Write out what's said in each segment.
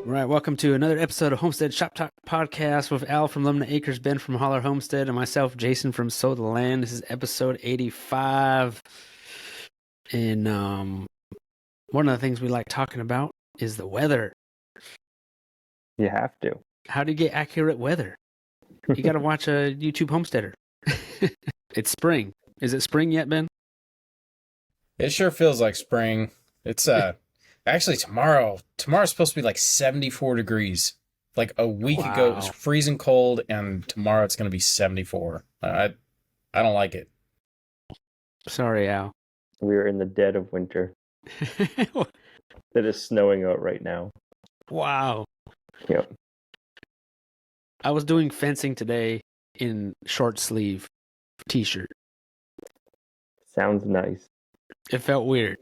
All right, welcome to another episode of Homestead Shop Talk podcast with Al from Lumna Acres, Ben from Holler Homestead, and myself, Jason from Sow the Land. This is episode 85. And one of the things we like talking about is the weather. You have to. How do you get accurate weather? You got to watch a YouTube homesteader. It's spring. Is it spring yet, Ben? It sure feels like spring. It's actually tomorrow's supposed to be like 74 degrees. Like a week ago it was freezing cold, and tomorrow it's going to be 74. I don't like it. Sorry, Al. We're in the dead of winter. It is snowing out right now. Wow. Yep. I was doing fencing today in short sleeve t-shirt. Sounds nice. It felt weird.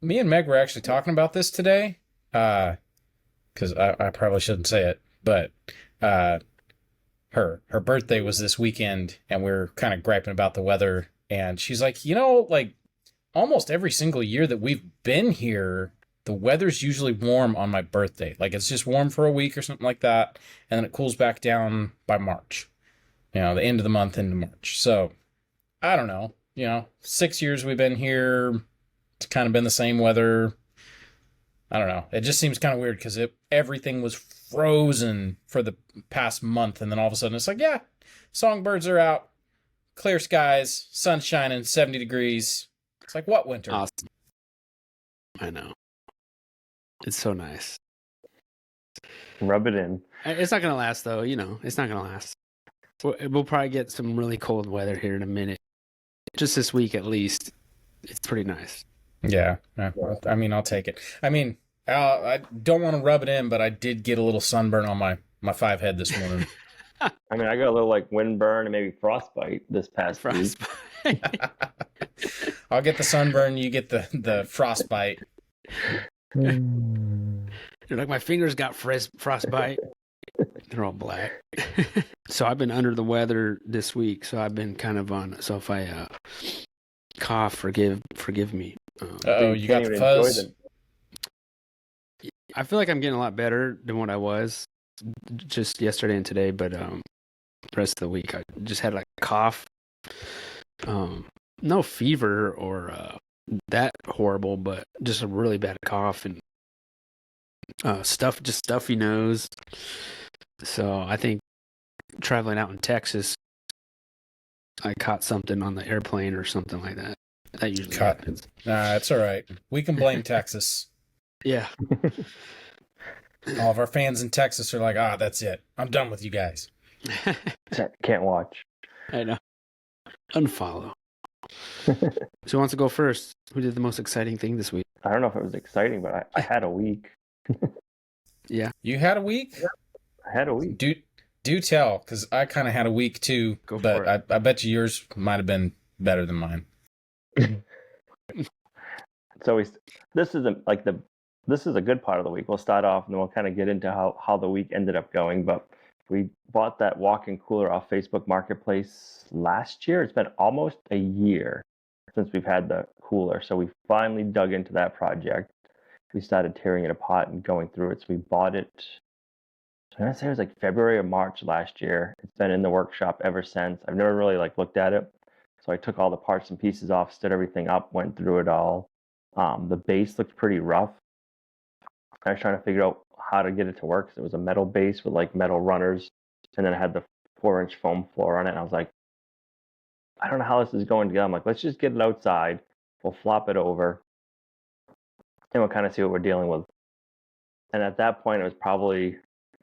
Me and Meg were actually talking about this today, because I probably shouldn't say it, but her birthday was this weekend, and we were kind of griping about the weather, and she's like, like almost every single year that we've been here, the weather's usually warm on my birthday. Like it's just warm for a week or something like that, and then it cools back down by March. The end of the month into March. So, I don't know. 6 years we've been here. It's kind of been the same weather. I don't know. It just seems kind of weird because everything was frozen for the past month. And then all of a sudden it's like, yeah, songbirds are out. Clear skies, sun shining, 70 degrees. It's like, what winter? Awesome. I know. It's so nice. Rub it in. It's not going to last, though. It's not going to last. We'll probably get some really cold weather here in a minute. Just this week, at least. It's pretty nice. Yeah. I mean, I'll take it. I mean, I don't want to rub it in, but I did get a little sunburn on my 5 head this morning. I mean, I got a little like windburn and maybe frostbite this past week. I'll get the sunburn. You get the frostbite. You're like, my fingers got frostbite. They're all black. So I've been under the weather this week, so I've been kind of on. So if I cough, forgive me. You got the fuzz? I feel like I'm getting a lot better than what I was just yesterday and today, but the rest of the week I just had like a cough. No fever or that horrible, but just a really bad cough and stuffy nose. So I think traveling out in Texas, I caught something on the airplane or something like that. That usually happens. Nah, it's all right. We can blame Texas. Yeah. All of our fans in Texas are like, that's it. I'm done with you guys. Can't watch. I know. Unfollow. So who wants to go first? Who did the most exciting thing this week? I don't know if it was exciting, but I had a week. Yeah. You had a week? Yeah, I had a week. Do tell, because I kind of had a week too, but I bet you yours might have been better than mine. So this is a good part of the week. We'll start off and then we'll kind of get into how the week ended up going. But we bought that walk-in cooler off Facebook Marketplace last year. It's been almost a year since we've had the cooler. So we finally dug into that project. We started tearing it apart and going through it. So we bought it, I'm going to say it was like February or March last year. It's been in the workshop ever since. I've never really looked at it. So I took all the parts and pieces off, stood everything up, went through it all. The base looked pretty rough. I was trying to figure out how to get it to work. It was a metal base with metal runners. And then I had the 4-inch foam floor on it. And I was like, I don't know how this is going together. I'm like, let's just get it outside. We'll flop it over. And we'll kind of see what we're dealing with. And at that point, it was probably,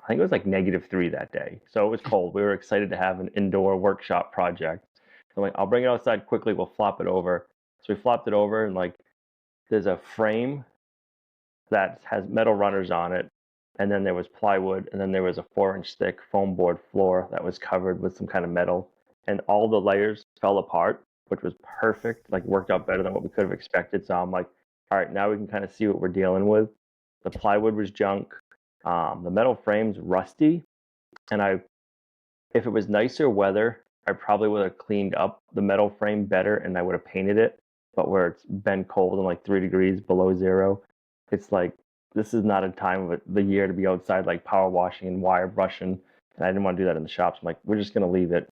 I think it was -3 that day. So it was cold. We were excited to have an indoor workshop project. So I'm like, I'll bring it outside quickly. We'll flop it over. So we flopped it over, and there's a frame that has metal runners on it. And then there was plywood. And then there was a 4-inch thick foam board floor that was covered with some kind of metal. And all the layers fell apart, which was perfect. Worked out better than what we could have expected. So I'm like, all right, now we can kind of see what we're dealing with. The plywood was junk. The metal frame's rusty. And if it was nicer weather, I probably would have cleaned up the metal frame better and I would have painted it. but where it's been cold and like 3 degrees below zero, it's like this is not a time of the year to be outside like power washing and wire brushing. And I didn't want to do that in the shops. I'm like, we're just gonna leave it.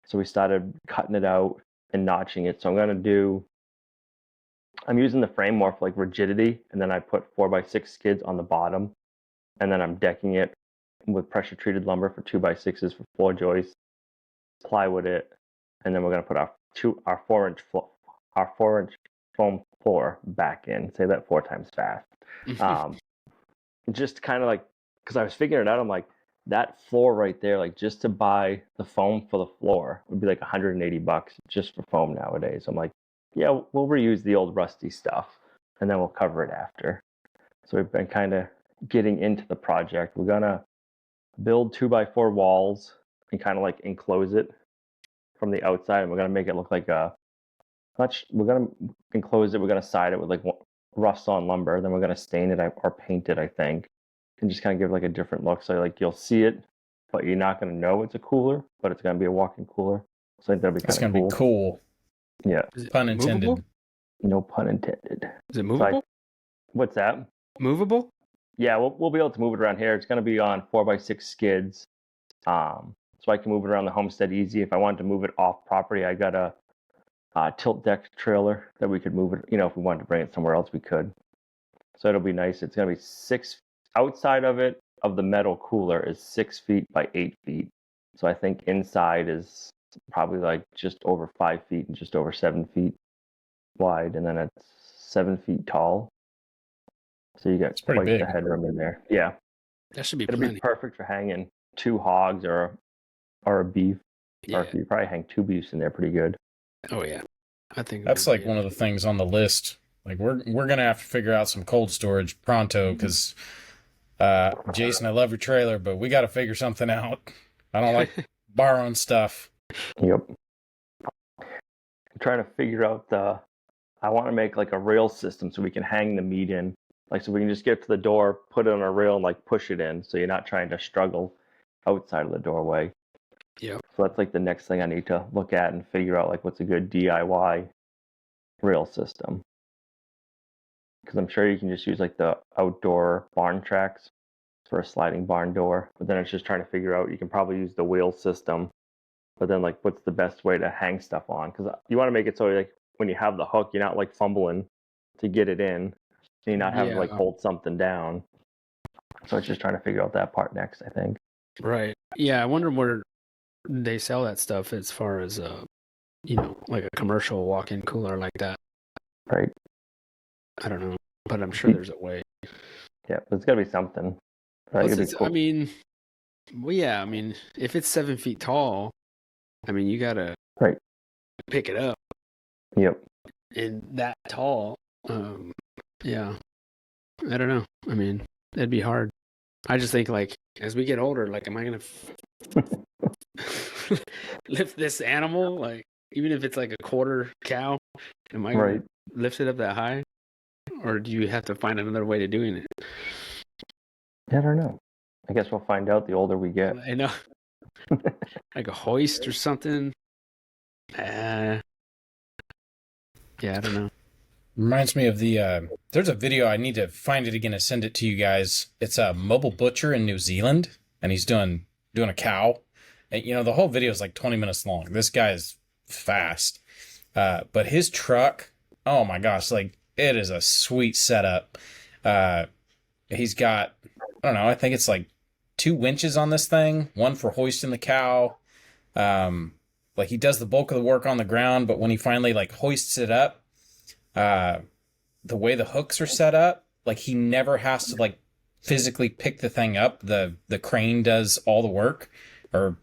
So we started cutting it out and notching it. So I'm using the frame more for like rigidity, and then I put 4x6 skids on the bottom, and then I'm decking it with pressure treated lumber for 2x6s for floor joists, plywood it, and then we're gonna put our 4-inch foam floor back in. Say that 4 times fast. Just kind of like, because I was figuring it out, I'm like, that floor right there, like just to buy the foam for the floor would be like $180 just for foam nowadays. I'm like, yeah, we'll reuse the old rusty stuff and then we'll cover it after. So we've been kind of getting into the project. We're gonna build 2x4 walls and kind of like enclose it from the outside, and we're gonna make it look like we're gonna enclose it. We're gonna side it with like rough sawn lumber. Then we're gonna stain it or paint it, I think, and just kind of give like a different look. So like you'll see it, but you're not gonna know it's a cooler, but it's gonna be a walk-in cooler. So I think that'll be kind of cool. Be cool. Yeah. Pun intended. Movable? No pun intended. Is it movable? What's that? Movable? Yeah, we'll be able to move it around here. It's gonna be on 4x6 skids. So I can move it around the homestead easy. If I wanted to move it off property, I got a tilt deck trailer that we could move it. If we wanted to bring it somewhere else, we could. So it'll be nice. It's gonna be 6 outside of it. Of the metal cooler is 6 feet by 8 feet. So I think inside is probably like just over 5 feet and just over 7 feet wide, and then it's 7 feet tall. So you got quite the headroom in there. Yeah, that should be. It'll be perfect for hanging 2 hogs or a beef. Yeah. Or you probably hang 2 beefs in there pretty good. Oh yeah, I think that's like one of the things on the list. Like we're gonna have to figure out some cold storage pronto, because Jason, I love your trailer, but we got to figure something out. I don't like borrowing stuff. Yep. I'm trying to figure out I want to make like a rail system so we can hang the meat in. Like, so we can just get to the door, put it on a rail, and like push it in, so you're not trying to struggle outside of the doorway. Yeah. So that's like the next thing I need to look at and figure out, like what's a good DIY rail system. Because I'm sure you can just use like the outdoor barn tracks for a sliding barn door, but then it's just trying to figure out, you can probably use the wheel system, but then like what's the best way to hang stuff on? Because you want to make it so like when you have the hook, you're not like fumbling to get it in. So you're not having to like hold something down. So it's just trying to figure out that part next, I think. Right. Yeah, I wonder where they sell that stuff as far as like a commercial walk-in cooler like that. Right. I don't know, but I'm sure there's a way. Yeah, there's got to be something. Right? Cool. I mean, if it's 7 feet tall, I mean, you gotta pick it up. Yep. And that tall, yeah. I don't know. I mean, it'd be hard. I just think, like, as we get older, like, am I gonna lift this animal? Like, even if it's like a quarter cow, am I gonna lift it up that high? Or do you have to find another way to doing it? I don't know. I guess we'll find out the older we get. I know. Like a hoist or something. Yeah, I don't know. Reminds me of there's a video, I need to find it again and send it to you guys. It's a mobile butcher in New Zealand, and he's doing a cow. And, the whole video is like 20 minutes long. This guy is fast. But his truck, oh my gosh, like, it is a sweet setup. He's got, I don't know, I think it's like 2 winches on this thing, one for hoisting the cow. Like, he does the bulk of the work on the ground, but when he finally like hoists it up, the way the hooks are set up, like, he never has to like physically pick the thing up. The crane does all the work, or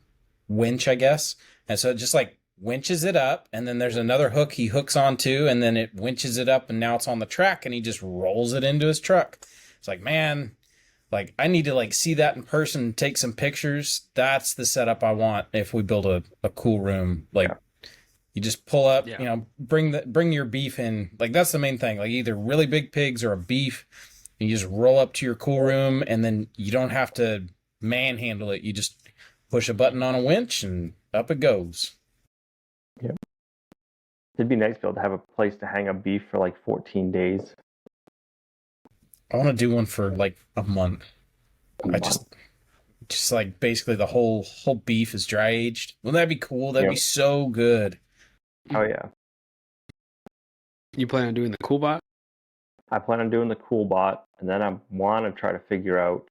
winch, I guess. And so it just like winches it up, and then there's another hook he hooks onto, and then it winches it up, and now it's on the track, and he just rolls it into his truck. It's like, man, like, I need to like see that in person, take some pictures. That's the setup I want if we build a cool room. Like, you just pull up, bring your beef in. Like, that's the main thing. Like, either really big pigs or a beef. You just roll up to your cool room, and then you don't have to manhandle it. You just push a button on a winch, and up it goes. Yep. It'd be nice to be able to have a place to hang a beef for like 14 days. I want to do one for like a month. I just like basically the whole beef is dry aged. Wouldn't that be cool? That'd be so good. Oh yeah. You plan on doing the cool bot? I plan on doing the cool bot, and then I want to try to figure out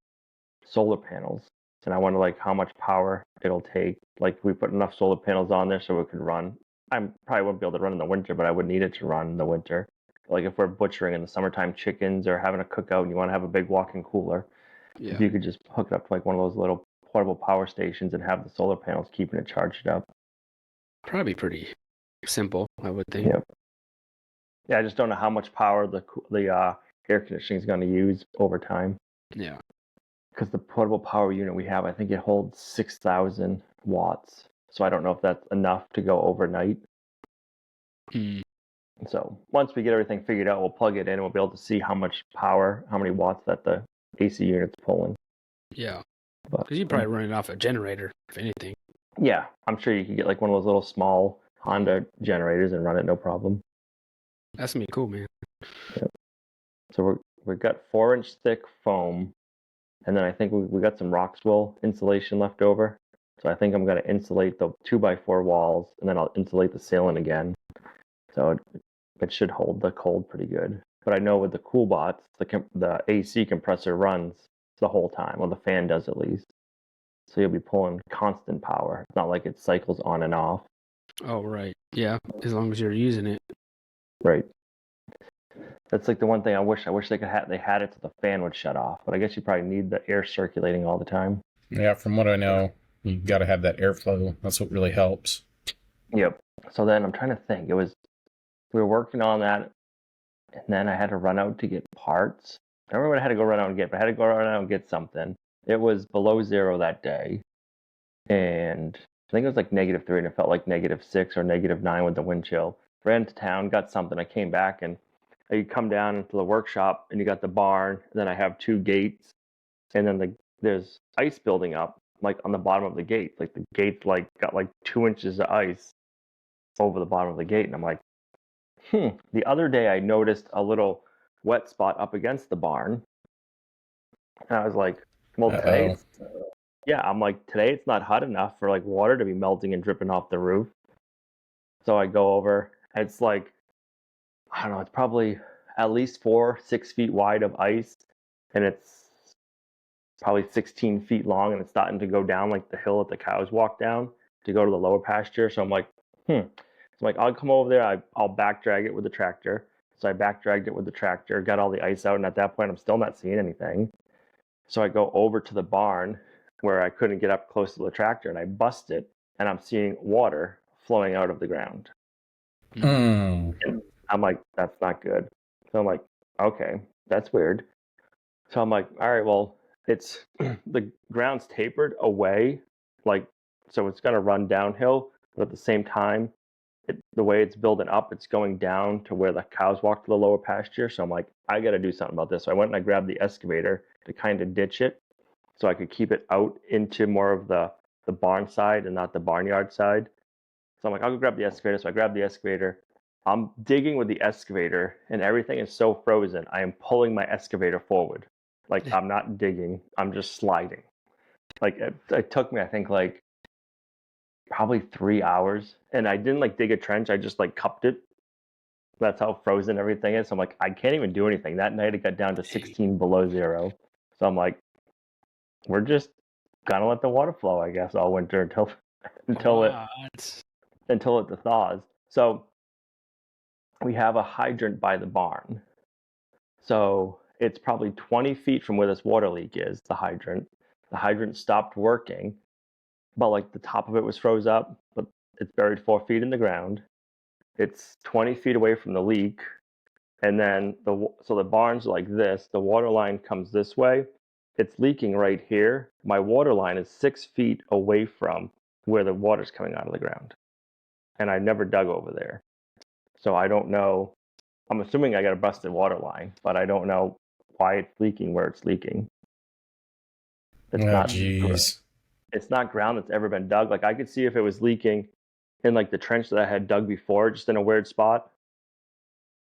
solar panels. And I wonder like how much power it'll take. Like we put enough solar panels on there so it could run. I probably wouldn't be able to run in the winter, but I would need it to run in the winter. Like if we're butchering in the summertime chickens or having a cookout and you want to have a big walk-in cooler, if you could just hook it up to like one of those little portable power stations and have the solar panels keeping it charged up. Probably pretty simple, I would think. Yep. Yeah, I just don't know how much power the air conditioning is going to use over time. Yeah. Because the portable power unit we have, I think it holds 6,000 watts. So I don't know if that's enough to go overnight. So once we get everything figured out, we'll plug it in and we'll be able to see how much power, how many watts that the AC unit's pulling. Yeah. Because you'd probably run it off a generator, if anything. Yeah, I'm sure you could get like one of those little small Honda generators and run it no problem. That's going to be cool, man. Yep. So we've got 4-inch thick foam. And then I think we got some Roxwell insulation left over. So I think I'm going to insulate the 2x4 walls, and then I'll insulate the ceiling again. So it should hold the cold pretty good. But I know with the cool bots, the AC compressor runs the whole time. Well, the fan does at least. So you'll be pulling constant power. It's not like it cycles on and off. Oh, right. Yeah, as long as you're using it. Right. That's like the one thing I wish they had it so the fan would shut off. But I guess you probably need the air circulating all the time. Yeah, from what I know, you got to have that airflow. That's what really helps. Yep. So then I'm trying to think. We were working on that, and then I had to run out to get parts. I don't remember what I had to go run out and get, but I had to go run out and get something. It was below zero that day, and I think it was like -3, and it felt like -6 or -9 with the wind chill. Ran to town, got something. I came back, and you come down into the workshop, and you got the barn. And then I have 2 gates, and then there's ice building up, like on the bottom of the gate. Like the gate's like got like 2 inches of ice over the bottom of the gate, and I'm like, The other day I noticed a little wet spot up against the barn, and I was like, well, today, I'm like, today it's not hot enough for like water to be melting and dripping off the roof. So I go over. It's like, I don't know, it's probably at least 6 feet wide of ice, and it's probably 16 feet long, and it's starting to go down like the hill that the cows walk down to go to the lower pasture. So I'm like, So I'm like, I'll come over there. I'll back drag it with the tractor. So I back dragged it with the tractor, got all the ice out, and at that point, I'm still not seeing anything. So I go over to the barn where I couldn't get up close to the tractor, and I bust it, and I'm seeing water flowing out of the ground. And I'm like, that's not good. So I'm like, okay, that's weird. So I'm like, all right, well, it's the ground's tapered away, like, so it's going to run downhill, but at the same time, the way it's building up, it's going down to where the cows walk to the lower pasture. So I'm like, I got to do something about this. So I went and I grabbed the excavator to kind of ditch it so I could keep it out into more of the barn side and not the barnyard side. So I'm like, I'll go grab the excavator. So I grabbed the excavator. I'm digging with the excavator and everything is so frozen. I am pulling my excavator forward. Like I'm not digging. I'm just sliding. Like it took me, I think, like probably 3 hours, and I didn't like dig a trench. I just like cupped it. That's how frozen everything is. So I'm like, I can't even do anything. That night it got down to 16 below zero. So I'm like, we're just gonna let the water flow, I guess, all winter until it thaws. So we have a hydrant by the barn. So it's probably 20 feet from where this water leak is, the hydrant. The hydrant stopped working, but like the top of it was froze up, but it's buried 4 feet in the ground. It's 20 feet away from the leak. And then so the barn's like this. The water line comes this way. It's leaking right here. My water line is 6 feet away from where the water's coming out of the ground. And I never dug over there. So I don't know. I'm assuming I got a busted water line, but I don't know why it's leaking where it's leaking. It's not ground that's ever been dug. Like I could see if it was leaking in like the trench that I had dug before, just in a weird spot.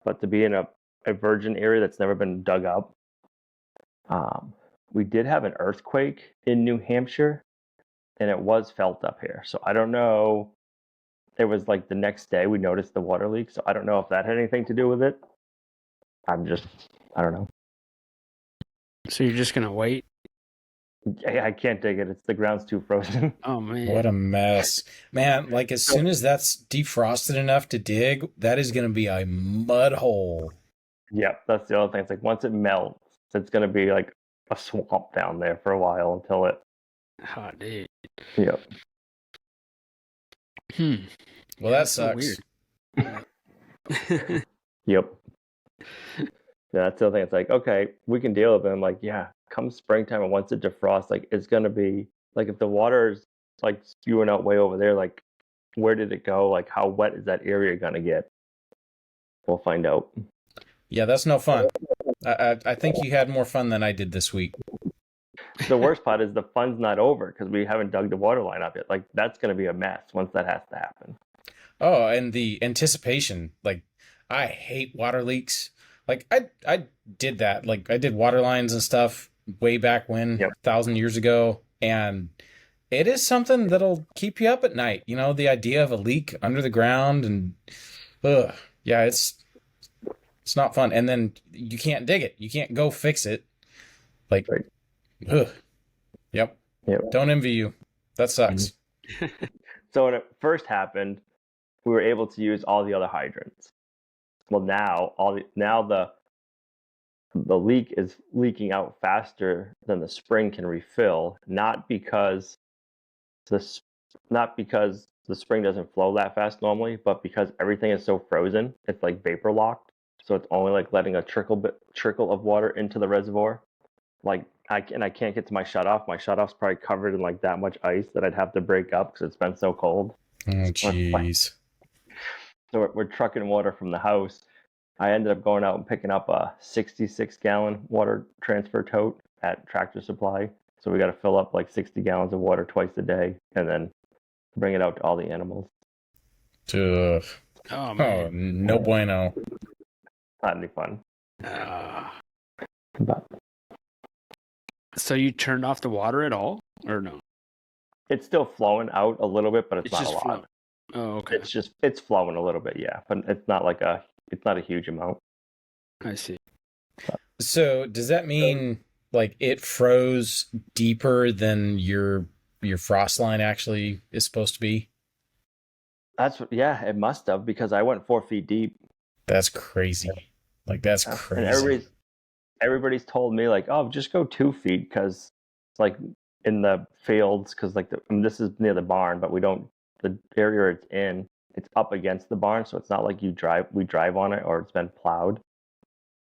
But to be in a virgin area that's never been dug up. We did have an earthquake in New Hampshire, and it was felt up here. So I don't know. It was like the next day we noticed the water leak. So I don't know if that had anything to do with it. I don't know. So you're just gonna wait? I can't dig it. The ground's too frozen. Oh man, What a mess. Man, like as soon as that's defrosted enough to dig, that is going to be a mud hole. Yep, that's the other thing. It's like once it melts, it's going to be like a swamp down there for a while until it. oh dude. Yep. Well, that sucks. Weird. Yep. Yeah, that's the other thing. It's like, okay, we can deal with it. I'm like, yeah, come springtime and once it defrosts, like it's gonna be like if the water is like spewing out way over there, like where did it go? Like how wet is that area gonna get? We'll find out. Yeah, that's no fun. I think you had more fun than I did this week. The worst part is the fun's not over because we haven't dug the water line up yet. Like that's gonna be a mess once that has to happen. Oh, and the anticipation. Like, I hate water leaks. Like, I did that. Like, I did water lines and stuff way back when, 1,000 years ago. And it is something that'll keep you up at night. You know, the idea of a leak under the ground and, yeah, it's not fun. And then you can't dig it. You can't go fix it. Like, Yep. Don't envy you. That sucks. So when it first happened, we were able to use all the other hydrants. Well, now the leak is leaking out faster than the spring can refill, not because the spring doesn't flow that fast normally, but because everything is so frozen, it's like vapor locked. So it's only like letting a trickle of water into the reservoir. Like I can't get to my shutoff. My shutoff's probably covered in like that much ice that I'd have to break up because it's been so cold. Oh, jeez. So we're trucking water from the house. I ended up going out and picking up a 66-gallon water transfer tote at Tractor Supply. So we got to fill up like 60 gallons of water twice a day and then bring it out to all the animals. Oh, man. Oh, no bueno. Not any fun. But So you turned off the water at all, or no? it's still flowing out a little bit, but it's not just a lot. flowing. Oh, okay. It's flowing a little bit, yeah, but it's not a huge amount. I see. So does that mean like it froze deeper than your frost line actually is supposed to be? It must have, because I went 4 feet deep. That's crazy. Like that's crazy. And everybody's told me like, oh, just go 2 feet because it's like in the fields, because like this is near the barn, but the area it's up against the barn, so it's not like we drive on it or it's been plowed.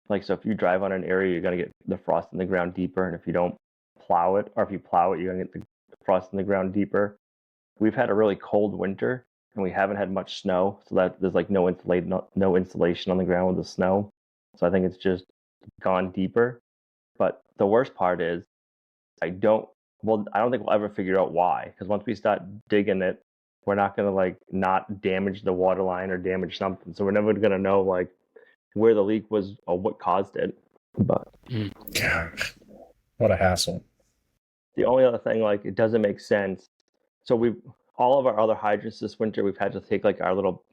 Like, so if you drive on an area, you're gonna get the frost in the ground deeper, and if you don't plow it, or if you plow it, you're gonna get the frost in the ground deeper. We've had a really cold winter, and we haven't had much snow, so that there's like no insulation on the ground with the snow. So I think it's just gone deeper. But the worst part is, I don't think we'll ever figure out why, because once we start digging it, we're not gonna like not damage the water line or damage something. So we're never gonna know like where the leak was or what caused it. But God, what a hassle. the only other thing, like, it doesn't make sense. So all of our other hydrants this winter, we've had to take like our little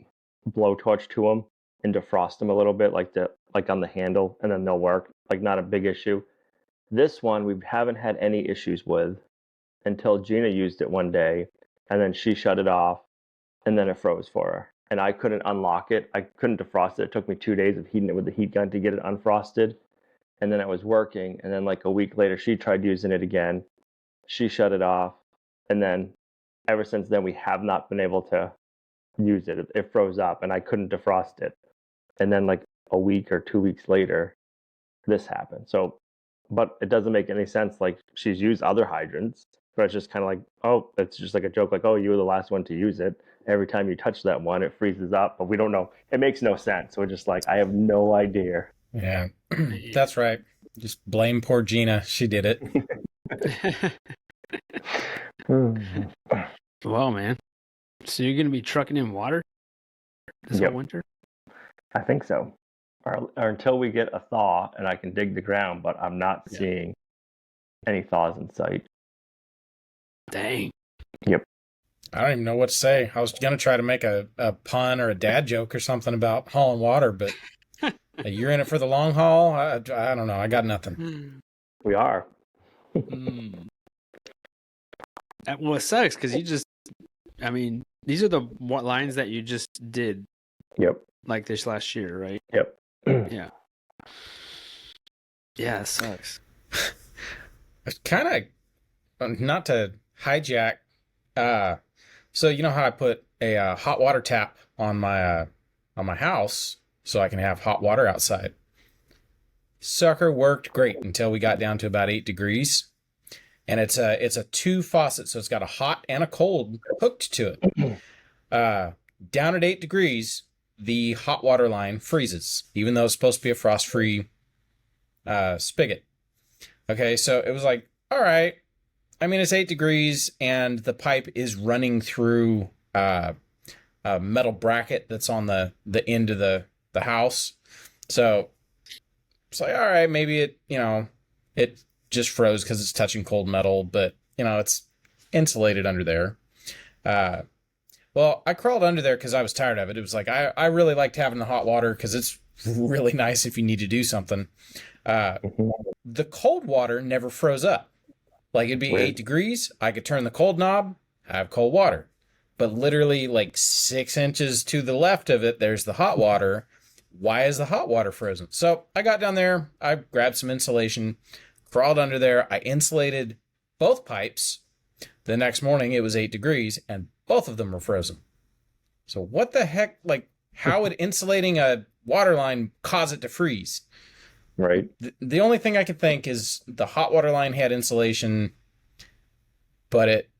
blowtorch to them and defrost them a little bit, like on the handle, and then they'll work. Like, not a big issue. This one we haven't had any issues with until Gina used it one day, and then she shut it off, and then it froze for her. And I couldn't unlock it. I couldn't defrost it. It took me 2 days of heating it with the heat gun to get it unfrosted. And then it was working. And then like a week later, she tried using it again. She shut it off. And then ever since then, we have not been able to use it. It froze up and I couldn't defrost it. And then like a week or 2 weeks later, this happened. So, but it doesn't make any sense. Like, she's used other hydrants, but it's just kind of like, oh, it's just like a joke. Like, oh, you were the last one to use it. Every time you touch that one, it freezes up, but we don't know. It makes no sense. So we're just like, I have no idea. Yeah, that's right. Just blame poor Gina. She did it. Well, man, So you're going to be trucking in water this Yep. whole winter? I think so. Or until we get a thaw and I can dig the ground, but I'm not Yeah. seeing any thaws in sight. Dang. Yep. I don't even know what to say. I was going to try to make a pun or a dad joke or something about hauling water, but you're in it for the long haul? I don't know. I got nothing. We are. Well, it sucks because these are the lines that you just did Yep. like this last year, right? Yep. Yeah. Yeah, it sucks. It's kind of, not to hijack, so you know how I put a hot water tap on my house so I can have hot water outside? Sucker worked great until we got down to about 8 degrees. And it's a 2 faucet, so it's got a hot and a cold hooked to it. Down at 8 degrees, the hot water line freezes, even though it's supposed to be a frost-free spigot. Okay, so it was like, all right. I mean, it's 8 degrees, and the pipe is running through a metal bracket that's on the end of the house. So it's like, all right, maybe it just froze because it's touching cold metal, but it's insulated under there. Well, I crawled under there because I was tired of it. It was like I really liked having the hot water because it's really nice if you need to do something. The cold water never froze up. Like it'd be 8 degrees, I could turn the cold knob, have cold water. But literally like 6 inches to the left of it, there's the hot water. Why is the hot water frozen? So I got down there, I grabbed some insulation, crawled under there, I insulated both pipes. The next morning it was 8 degrees and both of them were frozen. So what the heck, like how would insulating a water line cause it to freeze? Right. The only thing I could think is the hot water line had insulation, but it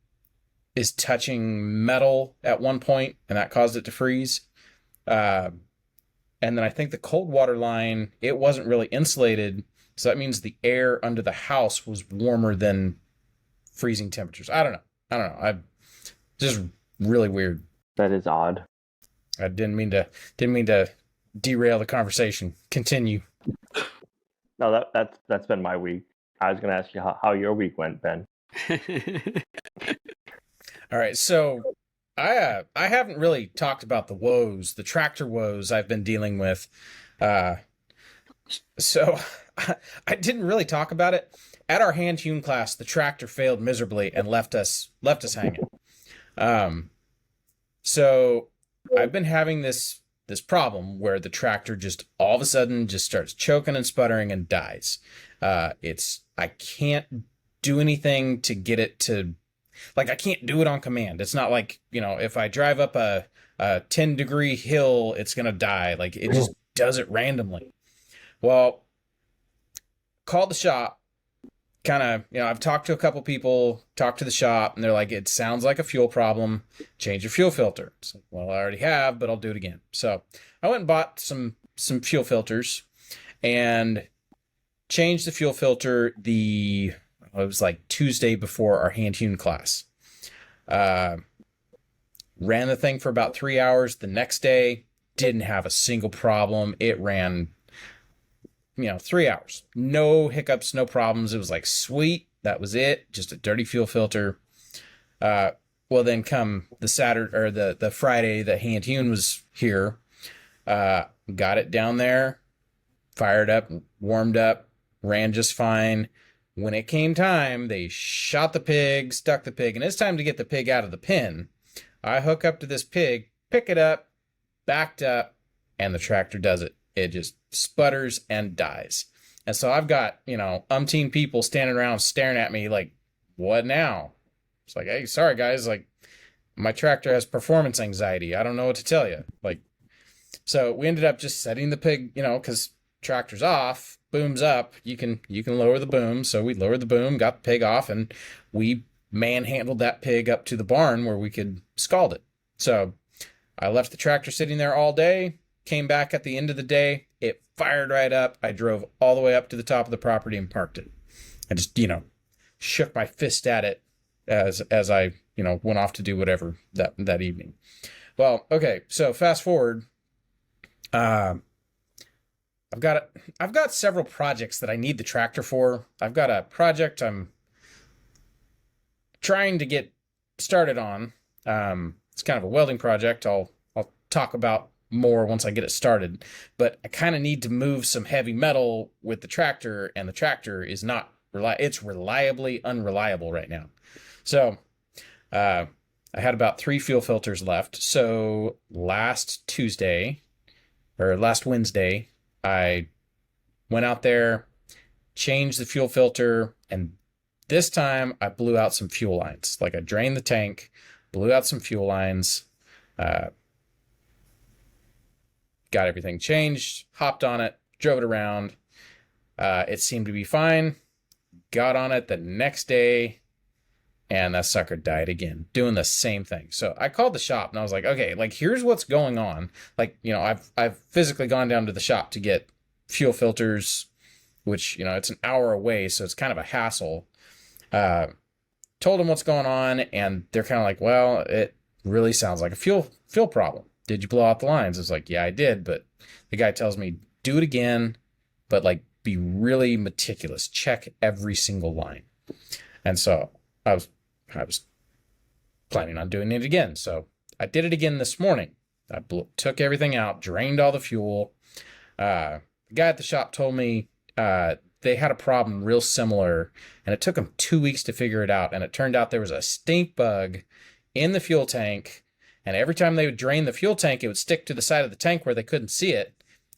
is touching metal at one point, and that caused it to freeze. And then I think the cold water line, it wasn't really insulated, so that means the air under the house was warmer than freezing temperatures. I don't know. I just really weird. That is odd. I didn't mean to derail the conversation. Continue. No, that's been my week. I was going to ask you how your week went, Ben. All right, so I haven't really talked about the tractor woes I've been dealing with. So I didn't really talk about it. At our hand hewn class, the tractor failed miserably and left us hanging. So I've been having this problem where the tractor just all of a sudden just starts choking and sputtering and dies. I can't do anything to get it to, like, I can't do it on command. It's not like, if I drive up a 10-degree hill, it's going to die. Like, it just does it randomly. Well, called the shop, kind of, I've talked to a couple people, talked to the shop, and they're like, it sounds like a fuel problem. Change your fuel filter. It's like, well, I already have, but I'll do it again. So I went and bought some fuel filters and changed the fuel filter it was like Tuesday before our hand hewn class. Ran the thing for about 3 hours. The next day, didn't have a single problem. It ran 3 hours. No hiccups, no problems. It was like, sweet. That was it. Just a dirty fuel filter. Well, then come the Saturday or the Friday that hand hewn was here. Got it down there, fired up, warmed up, ran just fine. When it came time, they shot the pig, stuck the pig, and it's time to get the pig out of the pen. I hook up to this pig, pick it up, backed up, and the tractor does it. It just sputters and dies. And so I've got, umpteen people standing around staring at me like, what now? It's like, hey, sorry guys, like my tractor has performance anxiety. I don't know what to tell you. Like, so we ended up just setting the pig, because tractor's off, boom's up, you can lower the boom. So we lowered the boom, got the pig off, and we manhandled that pig up to the barn where we could scald it. So I left the tractor sitting there all day, came back at the end of the day, it fired right up. I drove all the way up to the top of the property and parked it. I just, shook my fist at it as I, went off to do whatever that evening. Well, okay, so fast forward. I've got several projects that I need the tractor for. I've got a project I'm trying to get started on. It's kind of a welding project. I'll talk about more once I get it started, but I kind of need to move some heavy metal with the tractor, and the tractor is not it's reliably unreliable right now. So I had about 3 fuel filters left. So last Wednesday, I went out there, changed the fuel filter, and this time I blew out some fuel lines. Like I drained the tank, blew out some fuel lines, got everything changed, hopped on it, drove it around. It seemed to be fine. Got on it the next day, and that sucker died again, doing the same thing. So I called the shop, and I was like, okay, like, here's what's going on. Like, I've physically gone down to the shop to get fuel filters, which, it's an hour away, so it's kind of a hassle. Told them what's going on, and they're kind of like, well, it really sounds like a fuel problem. Did you blow out the lines? It's like, yeah, I did, but the guy tells me, do it again, but like, be really meticulous. Check every single line. And so I was planning on doing it again. So I did it again this morning. I took everything out, drained all the fuel. The guy at the shop told me they had a problem real similar, and it took them 2 weeks to figure it out. And it turned out there was a stink bug in the fuel tank, and every time they would drain the fuel tank, it would stick to the side of the tank where they couldn't see it.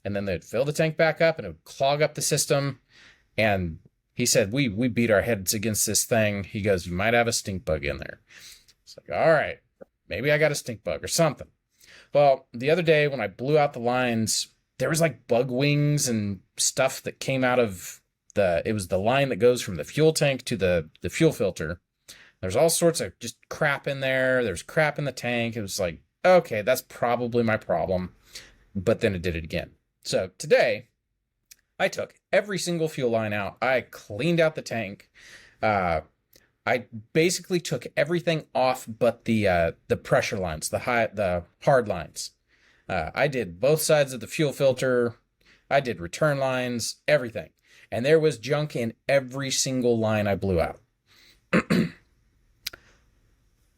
And then they'd fill the tank back up, and it would clog up the system. And he said, we beat our heads against this thing. He goes, you might have a stink bug in there. It's like, all right, maybe I got a stink bug or something. Well, the other day when I blew out the lines, there was like bug wings and stuff that came out of it was the line that goes from the fuel tank to the fuel filter. There's all sorts of just crap in there. There's crap in the tank. It was like, okay, that's probably my problem. But then it did it again. So today, I took every single fuel line out. I cleaned out the tank. I basically took everything off but the pressure lines, the hard lines. I did both sides of the fuel filter. I did return lines, everything. And there was junk in every single line I blew out.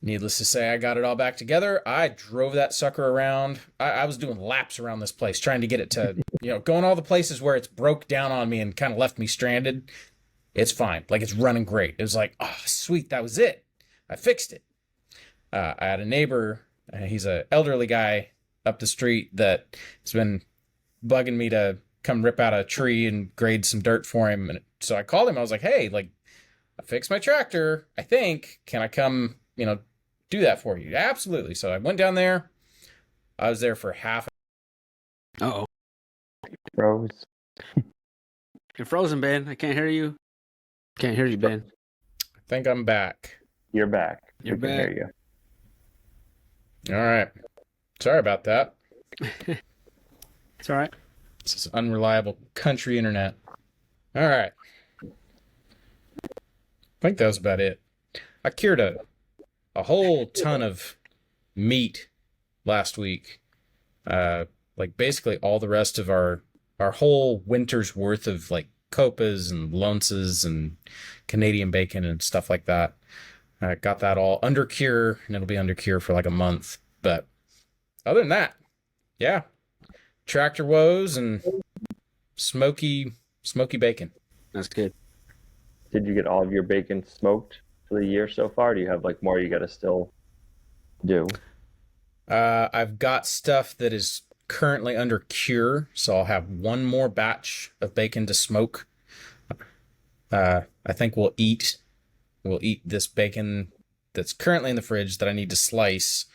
Needless to say, I got it all back together. I drove that sucker around. I was doing laps around this place, trying to get it to, going all the places where it's broke down on me and kind of left me stranded. It's fine. Like, it's running great. It was like, oh, sweet, that was it. I fixed it. I had a neighbor. He's an elderly guy up the street that has been bugging me to come rip out a tree and grade some dirt for him. And so I called him. I was like, hey, like, I fixed my tractor, I think. Can I come, do that for you? Absolutely. So I went down there. I was there for half. Uh-oh. Froze. You're frozen, Ben. I can't hear you. Can't hear you, Ben. I think I'm back. You're back. You're We can back. hear you. All right. Sorry about that. It's all right. This is unreliable country internet. All right. I think that was about it. I cured a whole ton of meat last week. Like basically all the rest of our whole winter's worth of like copas and lonces and Canadian bacon and stuff like that. I got that all under cure, and it'll be under cure for like a month. But other than that, yeah, tractor woes and smoky bacon. That's good. Did you get all of your bacon smoked for the year so far? Do you have like more you got to still do? I've got stuff that is currently under cure, so I'll have one more batch of bacon to smoke. I think we'll eat this bacon that's currently in the fridge that I need to slice,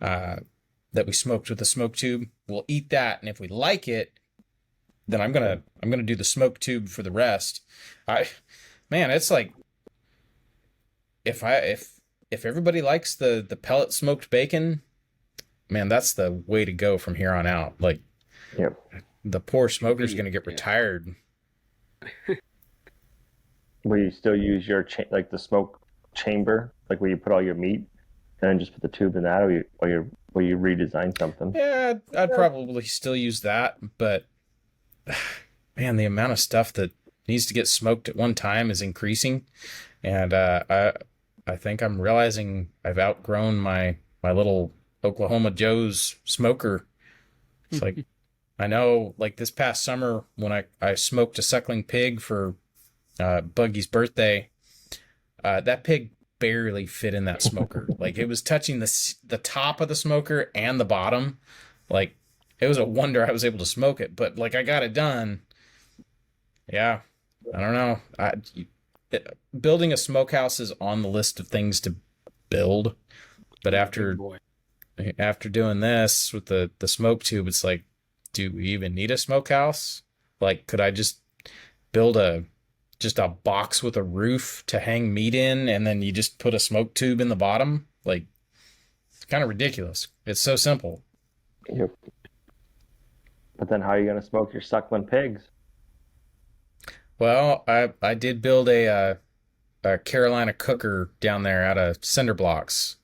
that we smoked with the smoke tube. We'll eat that, and if we like it, then I'm gonna do the smoke tube for the rest. Man, it's like if everybody likes the pellet smoked bacon, man, that's the way to go from here on out. Like, Yep. the poor smoker's gonna get retired. Will you still use your like the smoke chamber like where you put all your meat and then just put the tube in that, or you redesign something? Yeah, I'd probably still use that, but man, the amount of stuff that needs to get smoked at one time is increasing, and I think I'm realizing I've outgrown my little Oklahoma Joe's smoker. It's like I know, like this past summer when I smoked a suckling pig for Buggy's birthday, that pig barely fit in that smoker. Like it was touching the top of the smoker and the bottom. Like it was a wonder I was able to smoke it, but like I got it done. Yeah, I don't know. Building a smokehouse is on the list of things to build, but after doing this with the smoke tube, it's like, do we even need a smokehouse? Like, could I just build just a box with a roof to hang meat in, and then you just put a smoke tube in the bottom? Like, it's kind of ridiculous. It's so simple. Yep. But then how are you going to smoke your suckling pigs? Well, I did build a Carolina cooker down there out of cinder blocks.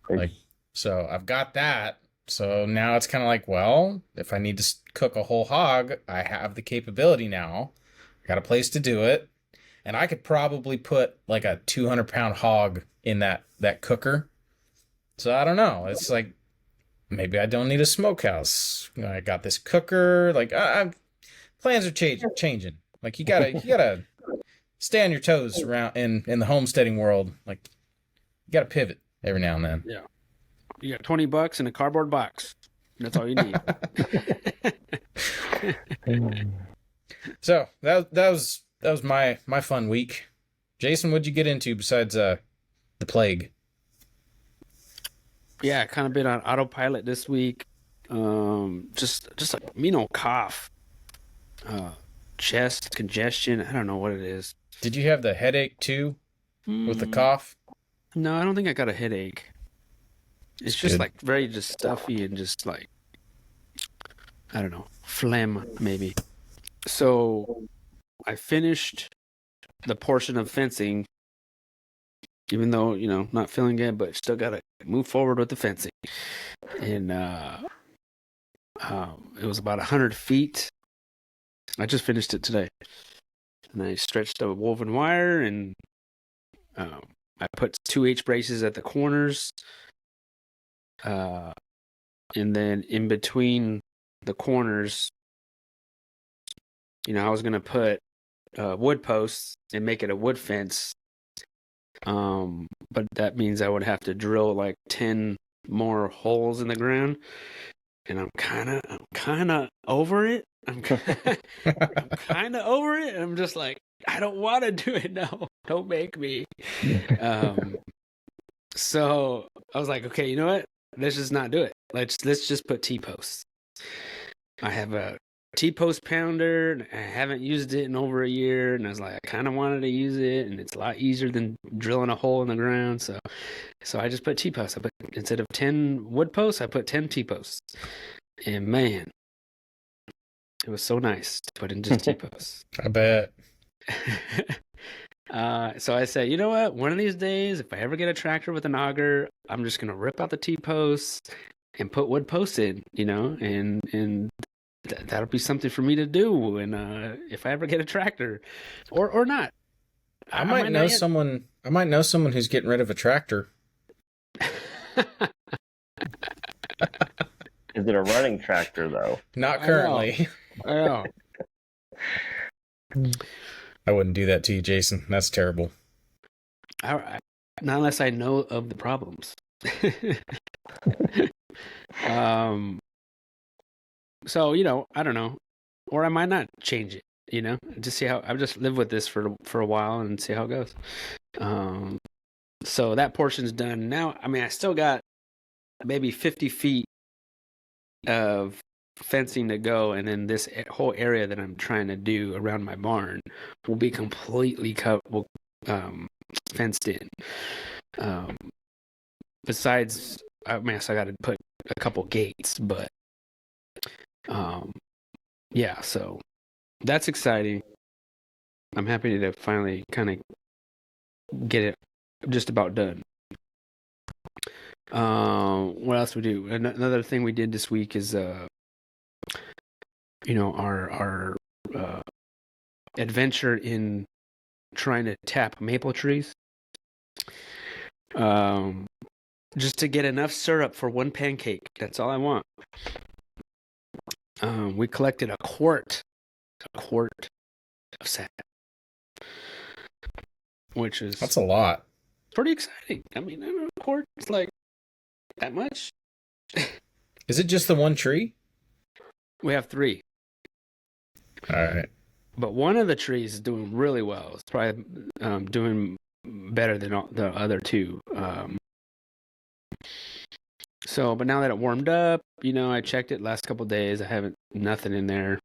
Like, so I've got that. So now it's kind of like, well, if I need to cook a whole hog, I have the capability now. I got a place to do it. And I could probably put like a 200-pound hog in that cooker. So I don't know. It's like, maybe I don't need a smokehouse. I got this cooker. Like, plans are changing. Like, you gotta stay on your toes around in the homesteading world. Like, you gotta pivot every now and then. Yeah. You got $20 in a cardboard box. That's all you need. So that was my fun week. Jason, what'd you get into besides the plague? Yeah, kind of been on autopilot this week. Just a cough, chest congestion. I don't know what it is. Did you have the headache too, with the cough? No, I don't think I got a headache. It's just good. Like very just stuffy and just like, I don't know, phlegm maybe. So I finished the portion of fencing, even though, not feeling good, but still got to move forward with the fencing. And it was about 100 feet. I just finished it today. And I stretched a woven wire, and I put 2 H braces at the corners. And then in between the corners, I was going to put wood posts and make it a wood fence. But that means I would have to drill like 10 more holes in the ground. And I'm kind of over it. I'm kind of over it. And I'm just like, I don't want to do it now. Don't make me. So I was like, okay, you know what? Let's just not do it. Let's just put T-posts. I have a T-post pounder, and I haven't used it in over a year, and I was like, I kind of wanted to use it, and it's a lot easier than drilling a hole in the ground. So I just put T-posts. Instead of 10 wood posts, I put 10 T-posts. And man, it was so nice to put in just T-posts. I bet. So I said, you know what? One of these days, if I ever get a tractor with an auger, I'm just going to rip out the T-posts and put wood posts in, and that'll be something for me to do. And if I ever get a tractor or not, I might know someone who's getting rid of a tractor. Is it a running tractor though? Not currently. I know. I wouldn't do that to you, Jason. That's terrible. Not unless I know of the problems. So, I don't know. Or I might not change it, just see how I'll just live with this for a while and see how it goes. So that portion's done. Now, I mean, I still got maybe 50 feet of fencing to go, and then this whole area that I'm trying to do around my barn will be completely fenced in. Besides, I got to put a couple gates, but yeah, so that's exciting. I'm happy to finally kind of get it just about done. What else we do? Another thing we did this week is, our adventure in trying to tap maple trees. Just to get enough syrup for one pancake. That's all I want. We collected a quart of sap, which is That's a lot. pretty exciting. I mean, I don't know, a quart is like that much. Is it just the one tree? We have 3, All right. but one of the trees is doing really well. It's probably doing better than the other 2. But now that it warmed up, I checked it last couple days. I haven't nothing in there.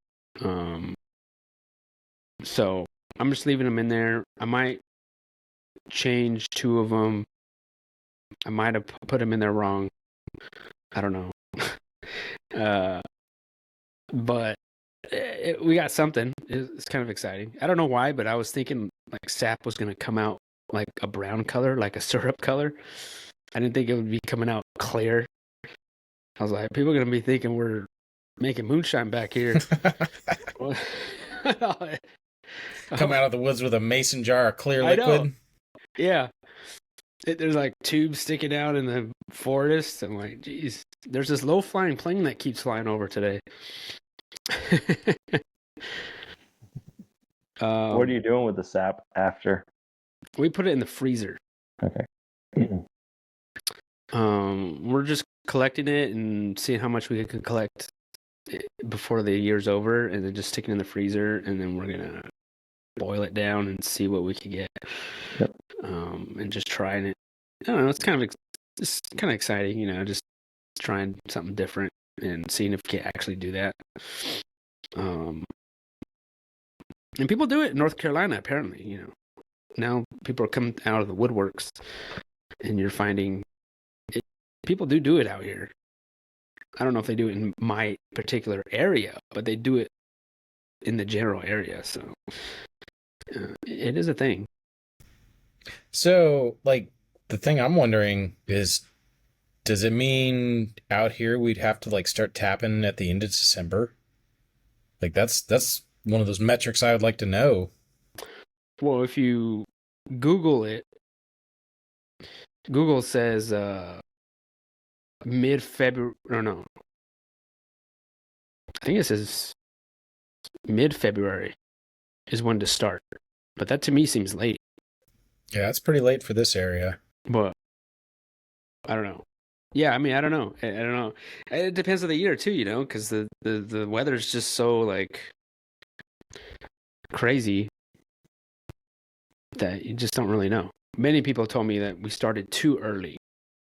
So I'm just leaving them in there. I might change 2 of them. I might have put them in there wrong. I don't know. But we got something. It's kind of exciting. I don't know why, but I was thinking like sap was going to come out like a brown color, like a syrup color. I didn't think it would be coming out clear. I was like, people are going to be thinking we're making moonshine back here. Come out of the woods with a mason jar of clear I know. liquid. Yeah. There's like tubes sticking out in the forest. I'm like, geez, there's this low-flying plane that keeps flying over today. What are you doing with the sap after? We put it in the freezer. Okay. We're just collecting it and seeing how much we can collect before the year's over, and then just sticking it in the freezer, and then we're gonna boil it down and see what we can get. Yep. And just trying it. I don't know. It's kind of exciting, just trying something different and seeing if we can actually do that. And people do it in North Carolina, apparently. Now people are coming out of the woodworks, and you're finding people do it out here. I don't know if they do it in my particular area, but they do it in the general area. So it is a thing. So, like, the thing I'm wondering is, does it mean out here we'd have to like start tapping at the end of December? Like, that's one of those metrics I would like to know. Well, if you Google it, Google says mid-February. No. I think it says mid-February is when to start. But that to me seems late. Yeah, that's pretty late for this area. But I don't know. Yeah, I mean, I don't know. I don't know. It depends on the year too, because the weather's just so like crazy that you just don't really know. Many people told me that we started too early.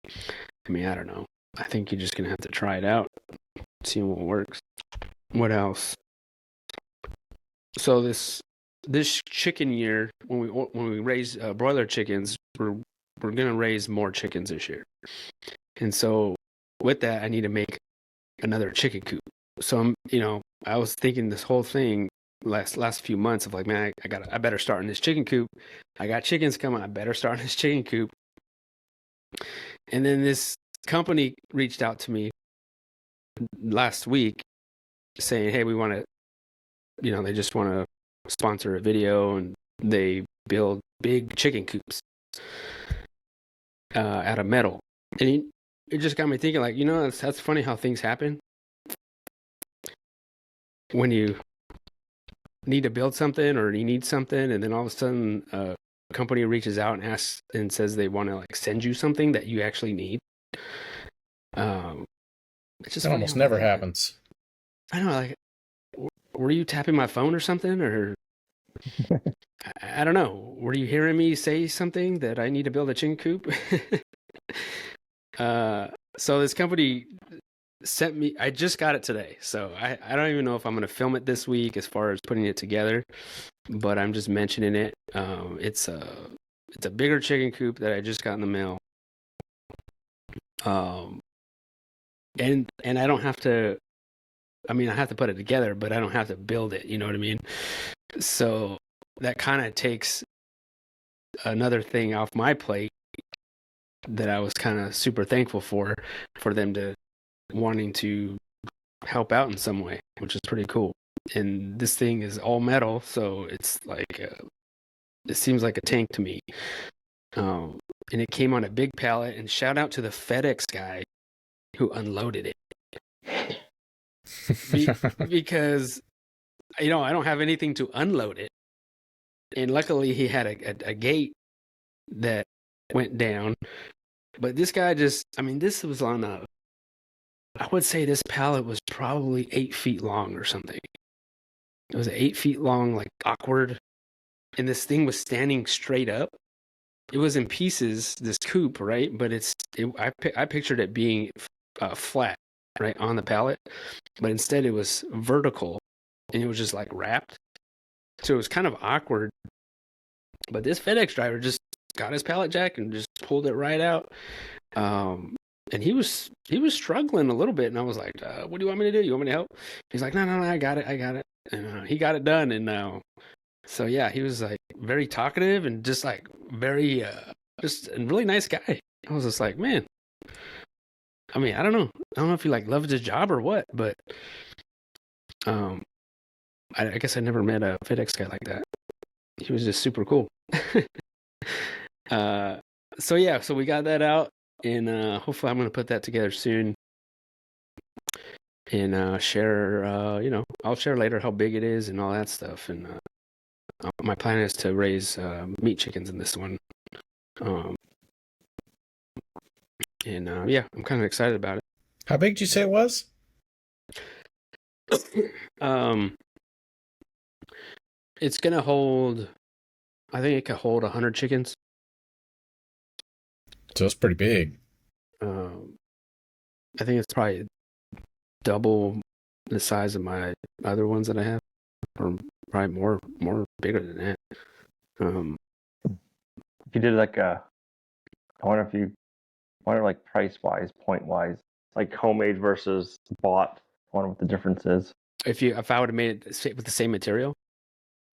I mean, I don't know. I think you're just gonna have to try it out, see what works. What else? So this chicken year, when we raise broiler chickens, we're gonna raise more chickens this year, and so with that, I need to make another chicken coop. So I was thinking this whole thing last few months of like, man, I better start in this chicken coop. I got chickens coming. I better start in this chicken coop. And then this company reached out to me last week saying, hey, we want to, they just want to sponsor a video, and they build big chicken coops out of metal. And it just got me thinking, like, that's funny how things happen. When you need to build something or you need something, and then all of a sudden a company reaches out and asks and says they want to like send you something that you actually need. It's just that almost never happens. I know, like, were you tapping my phone or something, or I don't know. Were you hearing me say something that I need to build a chicken coop? So this company sent me, I just got it today, so I don't even know if I'm going to film it this week as far as putting it together, but I'm just mentioning it. It's a bigger chicken coop that I just got in the mail. And I don't have to, I mean, I have to put it together, but I don't have to build it, you know what I mean? So that kind of takes another thing off my plate that I was kind of super thankful for them to wanting to help out in some way, which is pretty cool. And this thing is all metal, so it's like it seems like a tank to me. And it came on a big pallet. And shout out to the FedEx guy who unloaded it, because I don't have anything to unload it. And luckily, he had a gate that went down. But this guy this was on I would say this pallet was probably 8 feet long or something. It was 8 feet long, like awkward. And this thing was standing straight up. It was in pieces, this coop, right? But I pictured it being flat, right, on the pallet. But instead it was vertical, and it was just like wrapped. So it was kind of awkward. But this FedEx driver just got his pallet jack and just pulled it right out. And he was struggling a little bit, and I was like, "What do you want me to do? You want me to help?" He's like, "No, I got it." And he got it done. And so yeah, he was like very talkative and just like very just a really nice guy. I was just like, man. I mean, I don't know if he like loves his job or what, but I guess I never met a FedEx guy like that. He was just super cool. So yeah, so we got that out. And hopefully I'm going to put that together soon and share, I'll share later how big it is and all that stuff. And my plan is to raise meat chickens in this one. Yeah, I'm kind of excited about it. How big did you say it was? It's going to hold, I think it could hold 100 chickens. So it's pretty big. I think it's probably double the size of my other ones that I have, or probably more bigger than that. If you did like I wonder like price wise, point wise, like homemade versus bought. I wonder what the difference is. If I would have made it with the same material.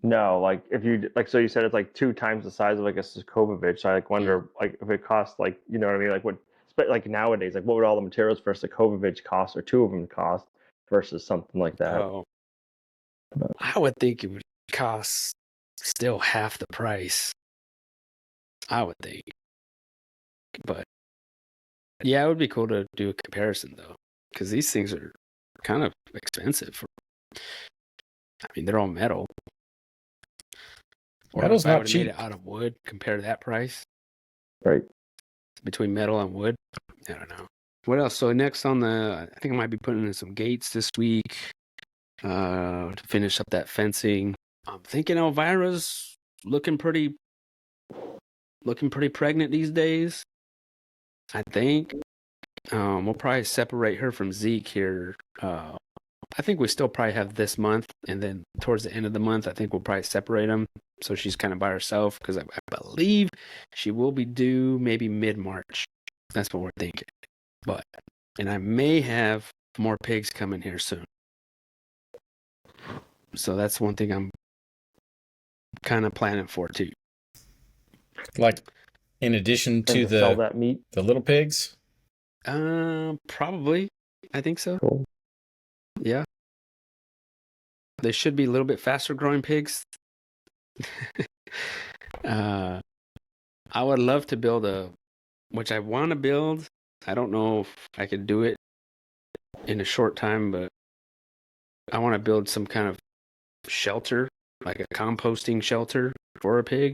No, like if you so you said it's like 2 times the size of like a Sokovovich. So I like wonder like if it costs like, you know what I mean, like what, like nowadays, like what would all the materials for a Sokovovich cost, or 2 of them cost, versus something like that. Oh, I would think it would cost still half the price. I would think, but yeah, it would be cool to do a comparison though, because these things are kind of expensive. I mean, they're all metal. Or Metal's if I not would have made cheap. it out of wood, compare that price Right. between metal and wood. I don't know. What else? So next on I think I might be putting in some gates this week to finish up that fencing. I'm thinking Elvira's looking pretty pregnant these days. I think we'll probably separate her from Zeke here. I think we still probably have this month, and then towards the end of the month, I think we'll probably separate them. So she's kind of by herself, because I believe she will be due maybe mid-March. That's what we're thinking. And I may have more pigs coming here soon. So that's one thing I'm kind of planning for too. Like in addition to sell that meat, the little pigs? Probably. I think so. Cool. Yeah. They should be a little bit faster growing pigs. I would love to build which I want to build. I don't know if I could do it in a short time, but I want to build some kind of shelter, like a composting shelter for a pig,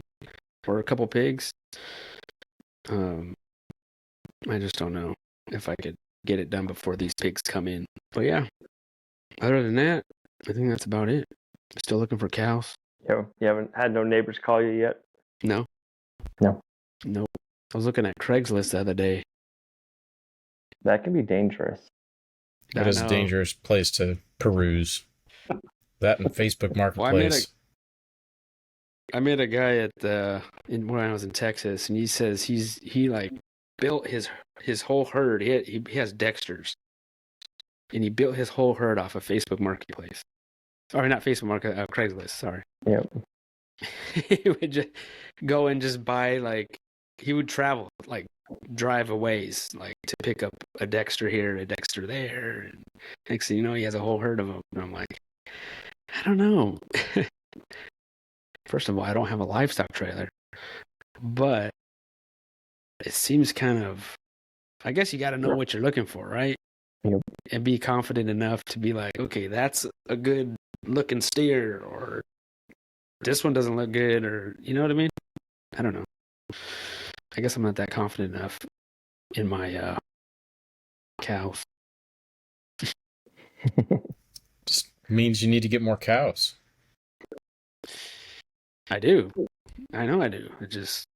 or a couple pigs. I just don't know if I could get it done before these pigs come in. But yeah, other than that, I think that's about it. Still looking for cows. you haven't had no neighbors call you yet? No. No. Nope. I was looking at Craigslist the other day. That can be dangerous. That is a dangerous place to peruse. That and Facebook Marketplace. I met a guy when I was in Texas, and he says he like built his whole herd. He has Dexters, and he built his whole herd off of Facebook Marketplace. Or not Facebook Market, Craigslist. Sorry. Yep. He would just go and just buy, like, he would travel like drive a ways, like to pick up a Dexter here, a Dexter there. And next thing you know, he has a whole herd of them. And I'm like, I don't know. First of all, I don't have a livestock trailer, but it seems kind of, I guess you got to know what you're looking for, right? Yep. And be confident enough to be like, okay, that's a good looking steer, or this one doesn't look good, or you know what I mean? I don't know. I guess I'm not that confident enough in my cows. Just means you need to get more cows. I do. I know I do. They're just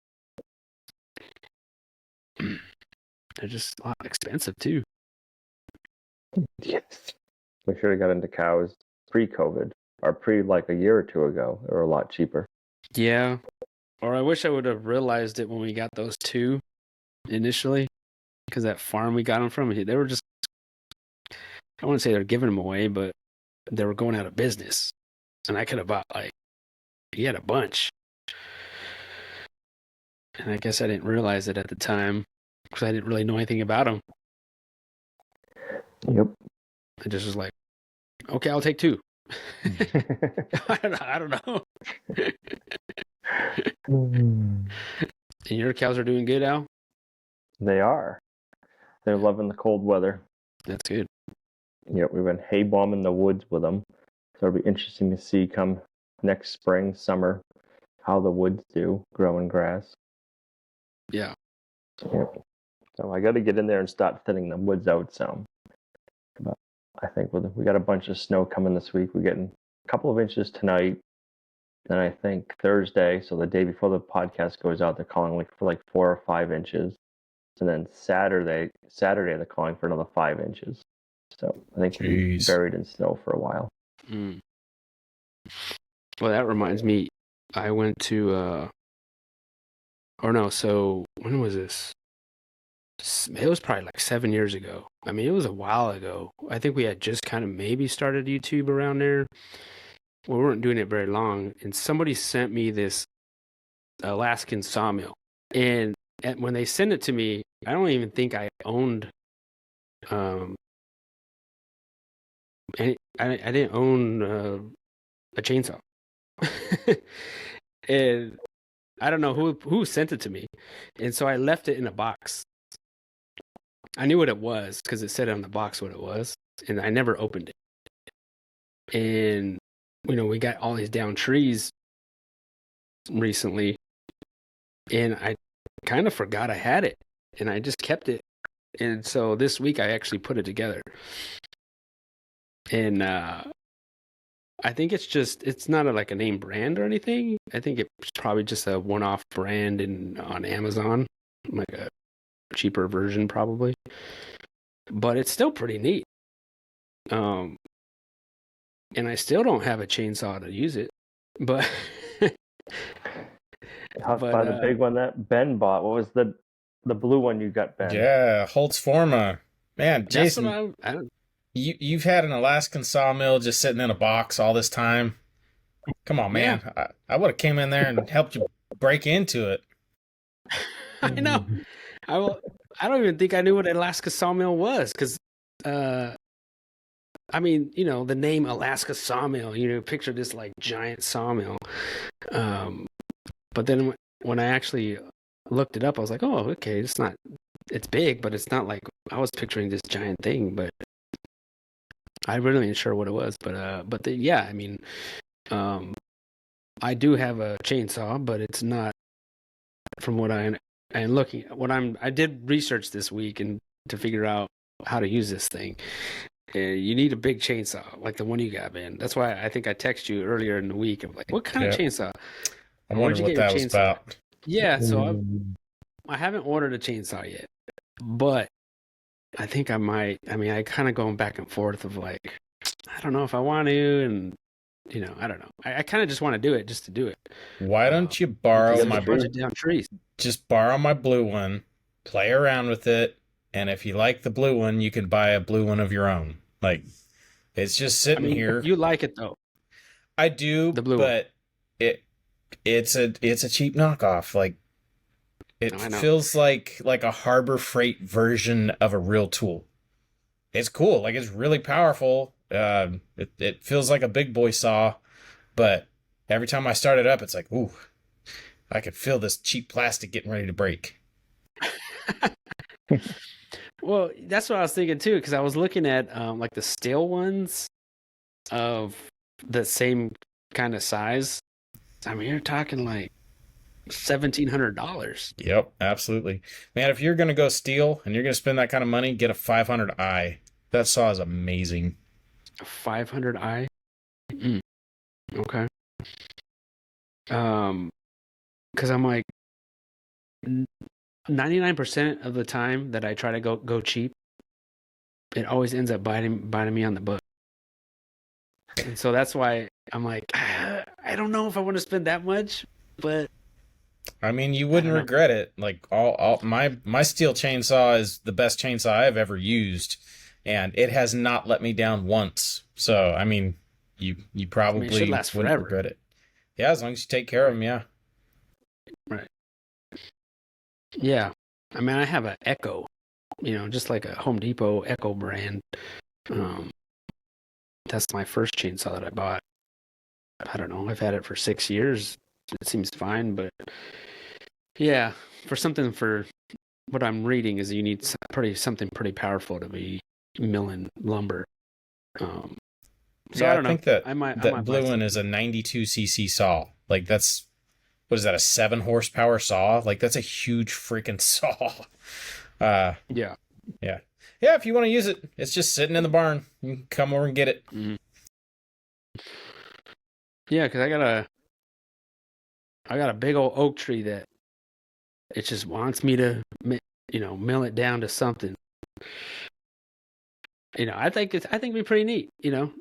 a lot expensive too. Yes. We should have got into cows pre-COVID, or like a year or two ago. They were a lot cheaper. Yeah. Or I wish I would have realized it when we got those two initially, because that farm we got them from, they were just, I wouldn't say they're giving them away, but they were going out of business. And I could have bought, like, he had a bunch. And I guess I didn't realize it at the time because I didn't really know anything about them. Yep. I just was like, okay, I'll take two. I don't know. And your cows are doing good, Al? They are. They're loving the cold weather. That's good. Yep, we've been hay bombing the woods with them. So it'll be interesting to see come next spring, summer, how the woods do growing grass. Yeah. Yep. So I got to get in there and start thinning the woods out some. But I think we got a bunch of snow coming this week. We're getting a couple of inches tonight. Then I think Thursday, so the day before the podcast goes out, they're calling for 4 or 5 inches. And then Saturday they're calling for another 5 inches. So I think we'll be buried in snow for a while. Mm. Well, that reminds me, I went to, so when was this? It was probably like 7 years ago. I mean, it was a while ago. I think we had just kind of maybe started YouTube around there. Well, we weren't doing it very long. And somebody sent me this Alaskan Sawmill. And when they sent it to me, I don't even think I owned, and I didn't own a chainsaw. And I don't know who sent it to me. And so I left it in a box. I knew what it was because it said on the box what it was, and I never opened it. And, we got all these down trees recently, and I kind of forgot I had it, and I just kept it. And so this week I actually put it together. And I think it's not like a name brand or anything. I think it's probably just a one-off brand on Amazon, like a cheaper version probably. But it's still pretty neat. And I still don't have a chainsaw to use it. But By the big one that Ben bought. What was the blue one you got, Ben? Yeah, Holtz Forma. Man, Jason, you've had an Alaskan sawmill just sitting in a box all this time. Come on, man. Yeah. I would have came in there and helped you break into it. I know. I don't even think I knew what an Alaska sawmill was because, I mean, the name Alaska Sawmill, picture this like giant sawmill. But then when I actually looked it up, I was like, oh, okay, it's big, but it's not like I was picturing this giant thing, but I really ain't sure what it was. But yeah, I mean, I do have a chainsaw, but it's not from what I'm looking at. I did research this week and to figure out how to use this thing. You need a big chainsaw, like the one you got, man. That's why I think I texted you earlier in the week. I'm like, what kind of chainsaw? I wonder what that was about. Yeah, so I haven't ordered a chainsaw yet, but I think I might. I mean, I kind of going back and forth of like, I don't know if I want to, and I don't know. I kind of just want to do it just to do it. Why don't you borrow my down trees? Just borrow my blue one, play around with it. And if you like the blue one, you can buy a blue one of your own. Like, it's just sitting here. You like it though. I do, the blue but one. It's a cheap knockoff. Like, It I know. feels like a Harbor Freight version of a real tool. It's cool. Like, it's really powerful. It feels like a big boy saw, but every time I start it up, it's like, ooh, I could feel this cheap plastic getting ready to break. Well, that's what I was thinking too, because I was looking at like the steel ones of the same kind of size. I mean, you're talking like $1,700. Yep, absolutely. Man, if you're going to go steel and you're going to spend that kind of money, get a 500i. That saw is amazing. A 500i. Okay. Because I'm like 99% of the time that I try to go cheap, it always ends up biting me on the butt. And so that's why I'm like, I don't know if I want to spend that much, but I mean, you wouldn't regret it. Like, all my steel chainsaw is the best chainsaw I've ever used, and it has not let me down once. So, I mean, you probably it should last wouldn't forever. regret it. Yeah, as long as you take care of them, yeah. Right. Yeah. I mean, I have an Echo, just like a Home Depot Echo brand. That's my first chainsaw that I bought. I don't know. I've had it for 6 years. It seems fine, but yeah, for what I'm reading is you need something pretty powerful to be milling lumber. So Yeah, I don't know. think that I might blue one is a 92cc saw. Like, that's, what is that, a 7 horsepower saw? Like, that's a huge freaking saw. Yeah. Yeah. Yeah, if you want to use it, it's just sitting in the barn. You can come over and get it. Mm-hmm. Yeah, because I got a big old oak tree that it just wants me to, mill it down to something. I think it'd be pretty neat.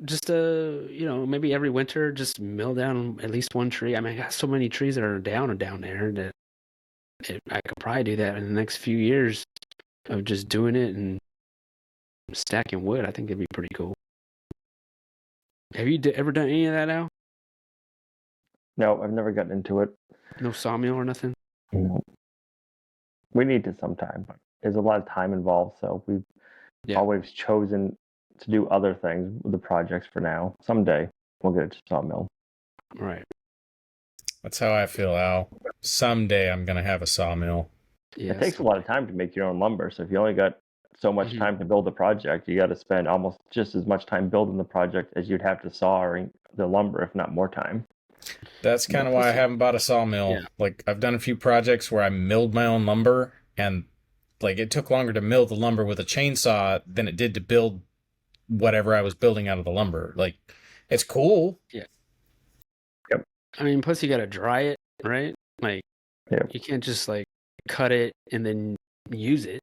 Just maybe every winter just mill down at least one tree. I mean, I got so many trees that are down there that I could probably do that in the next few years of just doing it and stacking wood. I think it'd be pretty cool. Have you ever done any of that, Al? No, I've never gotten into it. No sawmill or nothing? No. We need to sometime, but there's a lot of time involved, so we've always chosen to do other things with the projects for now. Someday we'll get it to sawmill. Right. That's how I feel, Al. Someday I'm going to have a sawmill. Yeah, it takes a lot of time to make your own lumber, so if you only got so much time to build the project, you got to spend almost just as much time building the project as you'd have to sawing the lumber, if not more time. That's kind of why I haven't bought a sawmill. Yeah. Like, I've done a few projects where I milled my own lumber, and like, it took longer to mill the lumber with a chainsaw than it did to build whatever I was building out of the lumber. Like, it's cool. Yeah. Yep. I mean, plus you got to dry it, right? Like, you can't just like cut it and then use it.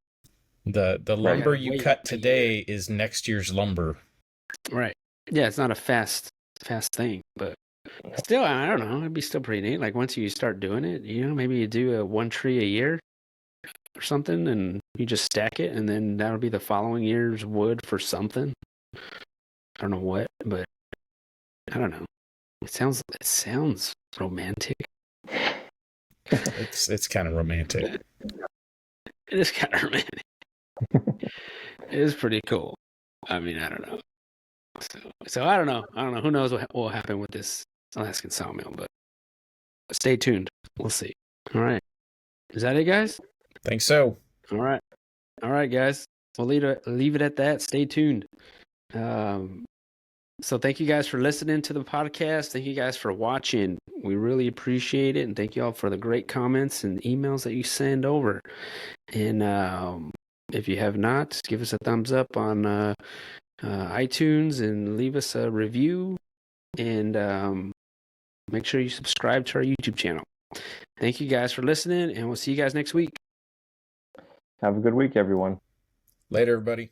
The lumber you cut today is next year's lumber. Right. Yeah, it's not a fast thing, but still, I don't know. It'd be still pretty neat. Like, once you start doing it, maybe you do one tree a year or something, and you just stack it, and then that'll be the following year's wood for something. I don't know what, but I don't know. It sounds romantic. It's kind of romantic. It is kind of romantic. It is pretty cool. I mean, I don't know. So I don't know. Who knows what will happen with this Alaskan sawmill, but stay tuned. We'll see. All right. Is that it, guys? Think so. All right, guys. We'll leave it at that. Stay tuned. So thank you guys for listening to the podcast. Thank you guys for watching. We really appreciate it, and thank you all for the great comments and emails that you send over. And if you have not, give us a thumbs up on iTunes and leave us a review, and make sure you subscribe to our YouTube channel. Thank you guys for listening, and we'll see you guys next week. Have a good week, everyone. Later, everybody.